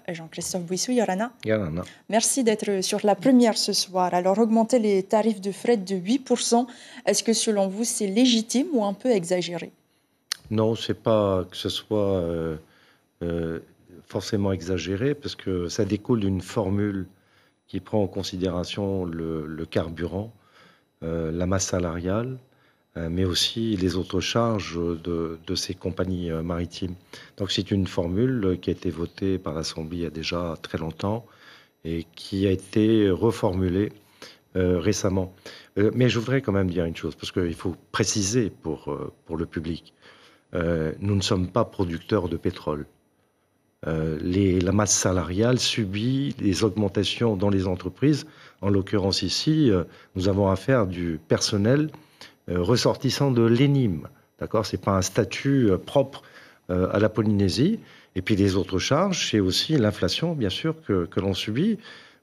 Jean-Christophe Bouissou, Yorana. Yorana. Merci d'être sur la première ce soir. Alors, augmenter les tarifs de fret de 8%, est-ce que selon vous, c'est légitime ou un peu exagéré? Non, c'est pas que ce soit forcément exagéré, parce que ça découle d'une formule qui prend en considération le carburant, la masse salariale, mais aussi les autres charges de ces compagnies maritimes. Donc c'est une formule qui a été votée par l'Assemblée il y a déjà très longtemps et qui a été reformulée récemment. Mais je voudrais quand même dire une chose, parce qu'il faut préciser pour le public. Nous ne sommes pas producteurs de pétrole. La masse salariale subit des augmentations dans les entreprises. En l'occurrence ici, nous avons affaire du personnel ressortissant de l'ENIM. D'accord ? Ce n'est pas un statut propre à la Polynésie. Et puis les autres charges, c'est aussi l'inflation, bien sûr, que l'on subit,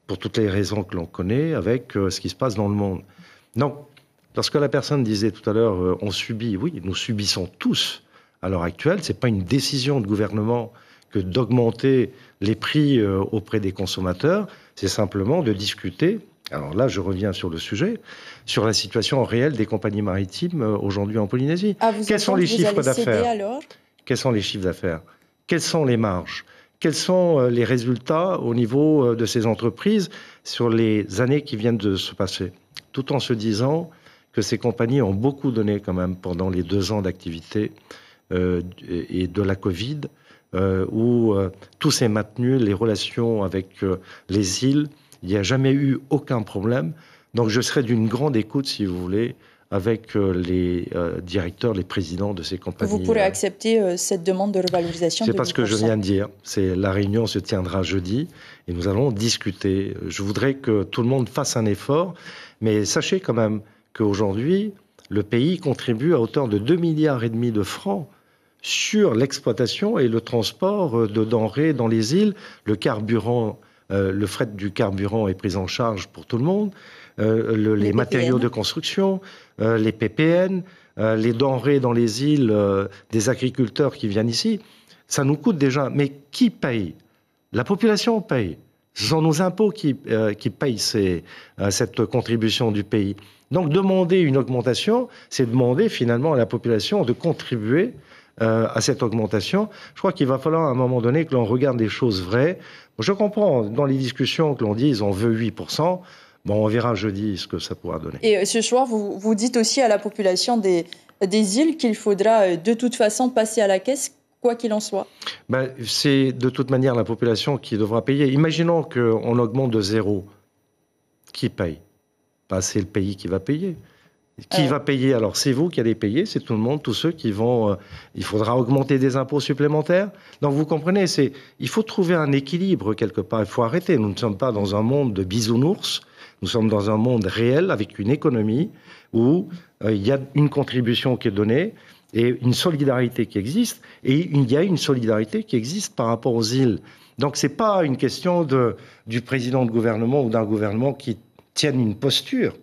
pour toutes les raisons que l'on connaît, avec ce qui se passe dans le monde. Donc, lorsque la personne disait tout à l'heure, on subit, oui, nous subissons tous à l'heure actuelle. Ce n'est pas une décision de gouvernement que d'augmenter les prix auprès des consommateurs, c'est simplement de discuter. Alors là, je reviens sur le sujet, sur la situation réelle des compagnies maritimes aujourd'hui en Polynésie. Quels sont les chiffres d'affaires ? Quels sont les chiffres d'affaires ? Quelles sont les marges ? Quels sont les résultats au niveau de ces entreprises sur les années qui viennent de se passer ? Tout en se disant que ces compagnies ont beaucoup donné quand même pendant les 2 ans d'activité et de la Covid, où tout s'est maintenu, les relations avec les îles, il n'y a jamais eu aucun problème. Donc je serai d'une grande écoute, si vous voulez, avec les directeurs, les présidents de ces compagnies. Vous pourrez accepter cette demande de revalorisation? C'est pas ce que je viens de dire. La réunion se tiendra jeudi et nous allons discuter. Je voudrais que tout le monde fasse un effort, mais sachez quand même qu'aujourd'hui, le pays contribue à hauteur de 2,5 milliards de francs sur l'exploitation et le transport de denrées dans les îles. Le carburant, le fret du carburant est pris en charge pour tout le monde. Les matériaux de construction, les PPN, les denrées dans les îles, des agriculteurs qui viennent ici, ça nous coûte déjà. Mais qui paye? La population paye. Ce sont nos impôts qui payent cette contribution du pays. Donc demander une augmentation, c'est demander finalement à la population de contribuer à cette augmentation. Je crois qu'il va falloir à un moment donné que l'on regarde les choses vraies. Je comprends dans les discussions que l'on dise on veut 8%. Bon, on verra jeudi ce que ça pourra donner. Et ce soir, vous dites aussi à la population des îles qu'il faudra de toute façon passer à la caisse, quoi qu'il en soit. C'est de toute manière la population qui devra payer. Imaginons qu'on augmente de 0. Qui paye? C'est le pays qui va payer. Qui va payer? Alors, c'est vous qui allez payer, c'est tout le monde, tous ceux qui vont... il faudra augmenter des impôts supplémentaires. Donc, vous comprenez, il faut trouver un équilibre quelque part. Il faut arrêter. Nous ne sommes pas dans un monde de bisounours. Nous sommes dans un monde réel avec une économie où il y a une contribution qui est donnée et une solidarité qui existe. Et il y a une solidarité qui existe par rapport aux îles. Donc, ce n'est pas une question du président de gouvernement ou d'un gouvernement qui tienne une posture.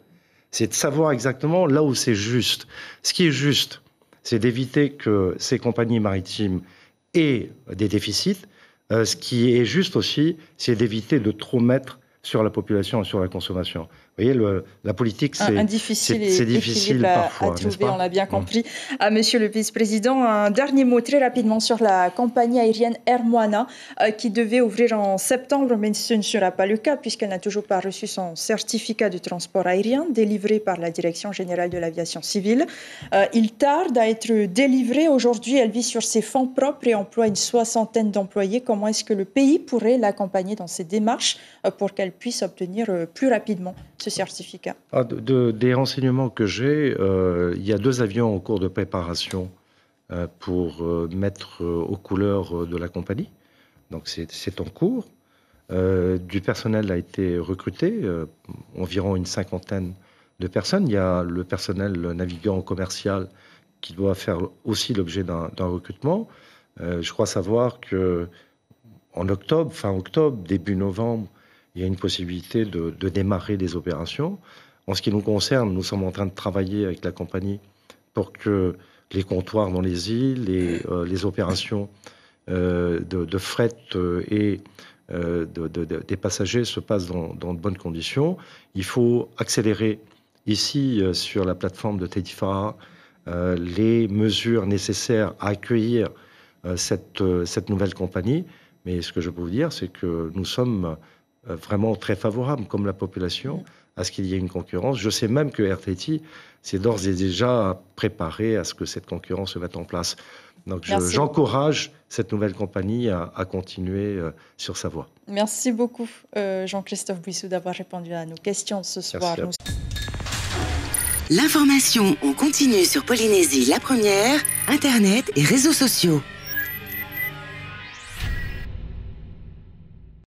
C'est de savoir exactement là où c'est juste. Ce qui est juste, c'est d'éviter que ces compagnies maritimes aient des déficits. Ce qui est juste aussi, c'est d'éviter de trop mettre sur la population et sur la consommation. Vous voyez, la politique, c'est difficile parfois, à trouver, on l'a bien compris. Monsieur le vice-président, un dernier mot très rapidement sur la compagnie aérienne Air Moana qui devait ouvrir en septembre, mais ce ne sera pas le cas puisqu'elle n'a toujours pas reçu son certificat de transport aérien délivré par la Direction générale de l'aviation civile. Il tarde à être délivré. Aujourd'hui, elle vit sur ses fonds propres et emploie une 60aine d'employés. Comment est-ce que le pays pourrait l'accompagner dans ses démarches pour qu'elle puisse obtenir plus rapidement ce certificat? Des renseignements que j'ai, il y a 2 avions en cours de préparation pour mettre aux couleurs de la compagnie. Donc c'est en cours. Du personnel a été recruté, environ une 50aine de personnes. Il y a le personnel navigant commercial qui doit faire aussi l'objet d'un recrutement. Je crois savoir qu'en octobre, fin octobre, début novembre, il y a une possibilité de démarrer des opérations. En ce qui nous concerne, nous sommes en train de travailler avec la compagnie pour que les comptoirs dans les îles et les opérations de fret et des passagers se passe dans de bonnes conditions. Il faut accélérer ici sur la plateforme de Tedifara les mesures nécessaires à accueillir cette nouvelle compagnie. Mais ce que je peux vous dire, c'est que nous sommes vraiment très favorables, comme la population, à ce qu'il y ait une concurrence. Je sais même que RTT s'est d'ores et déjà préparé à ce que cette concurrence se mette en place. Donc j'encourage cette nouvelle compagnie à continuer sur sa voie. Merci beaucoup Jean-Christophe Bouissou d'avoir répondu à nos questions ce soir. L'information en continu sur Polynésie la première, Internet et réseaux sociaux.